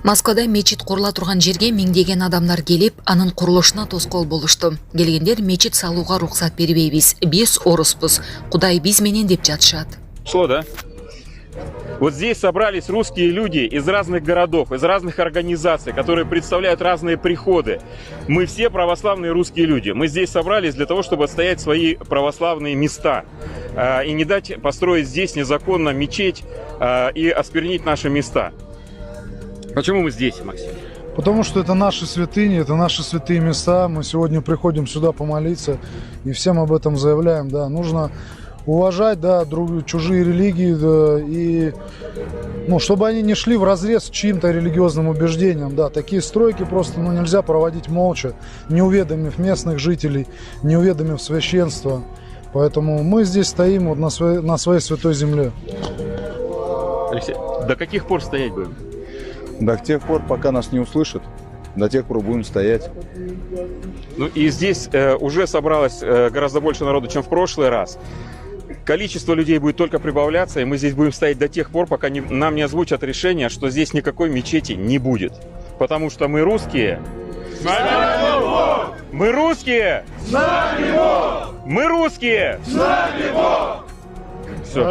Москвада мечит курула турган жерге миңдеген адамдар келип, анын курулушуна тоскоол болушту. Келгендер мечит салууга уруксат бербейбиз, биз оруспуз, Кудай биз менен деп жатышат. Шло, да? Вот здесь собрались русские люди из разных городов, из разных организаций, которые представляют разные приходы. Мы все православные русские люди. Мы здесь собрались для того, чтобы отстоять свои православные места и не дать построить здесь незаконно мечеть и осквернить наши места. Почему мы здесь, Максим? Потому что это наши святыни, это наши святые места. Мы сегодня приходим сюда помолиться и всем об этом заявляем. Да, нужно уважать, да, чужие религии, да, и чтобы они не шли вразрез с чьим-то религиозным убеждением. Да, такие стройки просто нельзя проводить молча, не уведомив местных жителей, не уведомив священства. Поэтому мы здесь стоим вот на своей святой земле. Алексей, до каких пор стоять будем? До тех пор, пока нас не услышат, до тех пор будем стоять. Ну и здесь уже собралось гораздо больше народу, чем в прошлый раз. Количество людей будет только прибавляться, и мы здесь будем стоять до тех пор, пока нам не озвучат решение, что здесь никакой мечети не будет. Потому что мы русские. С нами Бог! Мы русские! С нами Бог! Мы русские! С нами Бог!